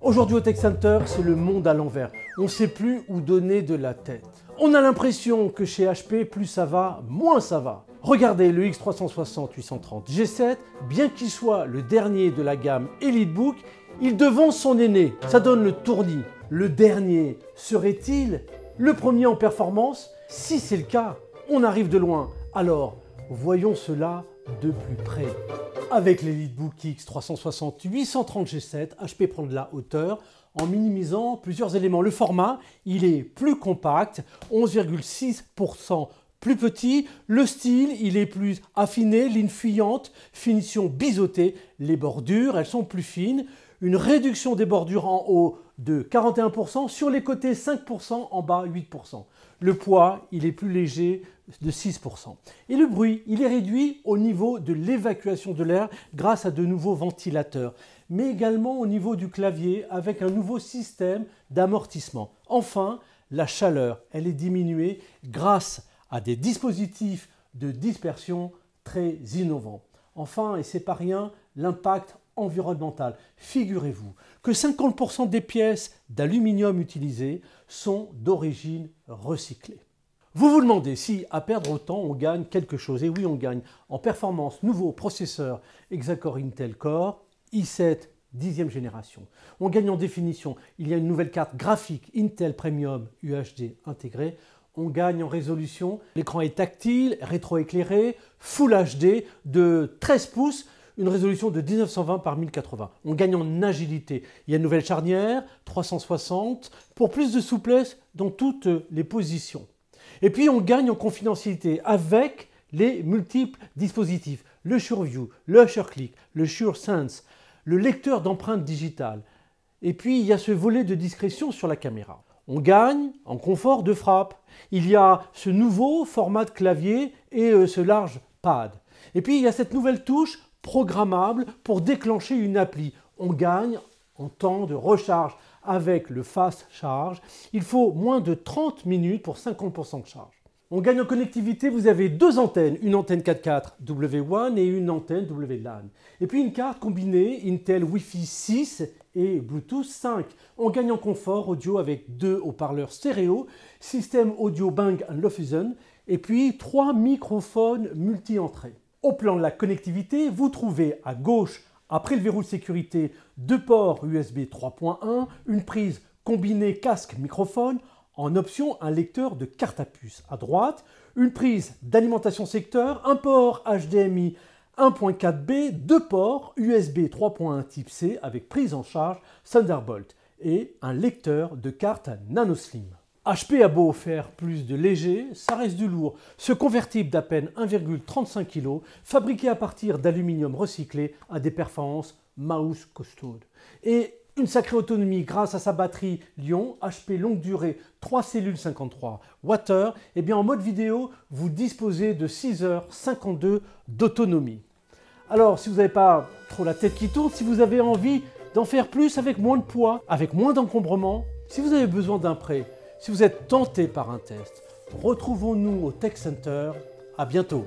Aujourd'hui au Tech Center, c'est le monde à l'envers. On ne sait plus où donner de la tête. On a l'impression que chez HP, plus ça va, moins ça va. Regardez le X360-830 G7, bien qu'il soit le dernier de la gamme EliteBook, il devance son aîné. Ça donne le tournis. Le dernier serait-il le premier en performance? Si c'est le cas, on arrive de loin. Alors, voyons cela de plus près. Avec l'EliteBook X360-830 G7, HP prend de la hauteur en minimisant plusieurs éléments. Le format, il est plus compact, 11,6% plus petit. Le style, il est plus affiné, ligne fuyante, finition biseautée. Les bordures, elles sont plus fines. Une réduction des bordures en haut de 41%, sur les côtés 5%, en bas 8%. Le poids, il est plus léger de 6%. Et le bruit, il est réduit au niveau de l'évacuation de l'air grâce à de nouveaux ventilateurs, mais également au niveau du clavier avec un nouveau système d'amortissement. Enfin, la chaleur, elle est diminuée grâce à des dispositifs de dispersion très innovants. Enfin, et c'est pas rien, l'impact environnemental. Figurez-vous que 50% des pièces d'aluminium utilisées sont d'origine recyclée. Vous vous demandez si, à perdre autant, on gagne quelque chose. Et oui, on gagne en performance. Nouveau processeur Hexa-Core Intel Core i7 10e génération. On gagne en définition. Il y a une nouvelle carte graphique Intel Premium UHD intégrée. On gagne en résolution. L'écran est tactile, rétroéclairé, Full HD de 13 pouces. Une résolution de 1920 par 1080. On gagne en agilité. Il y a une nouvelle charnière, 360, pour plus de souplesse dans toutes les positions. Et puis on gagne en confidentialité avec les multiples dispositifs. Le SureView, le SureClick, le SureSense, le lecteur d'empreintes digitales. Et puis il y a ce volet de discrétion sur la caméra. On gagne en confort de frappe. Il y a ce nouveau format de clavier et ce large pad. Et puis il y a cette nouvelle touche programmable pour déclencher une appli. On gagne en temps de recharge avec le Fast Charge. Il faut moins de 30 minutes pour 50% de charge. On gagne en connectivité, vous avez deux antennes, une antenne 4x4 W1 et une antenne WLAN. Et puis une carte combinée Intel Wi-Fi 6 et Bluetooth 5. On gagne en confort audio avec deux haut-parleurs stéréo, système audio Bang & Olufsen et puis 3 microphones multi-entrées. Au plan de la connectivité, vous trouvez à gauche, après le verrou de sécurité, deux ports USB 3.1, une prise combinée casque-microphone, en option un lecteur de carte à puce. À droite, une prise d'alimentation secteur, un port HDMI 1.4B, deux ports USB 3.1 type C avec prise en charge Thunderbolt et un lecteur de carte NanoSlim. HP a beau faire plus de léger, ça reste du lourd. Ce convertible d'à peine 1,35 kg, fabriqué à partir d'aluminium recyclé, a des performances mouse costaudes. Et une sacrée autonomie grâce à sa batterie Lion HP longue durée 3 cellules 53 Wh. Et bien en mode vidéo, vous disposez de 6h52 d'autonomie. Alors si vous n'avez pas trop la tête qui tourne, si vous avez envie d'en faire plus avec moins de poids, avec moins d'encombrement, si vous avez besoin d'un prêt, si vous êtes tenté par un test, retrouvons-nous au Tech Center. À bientôt.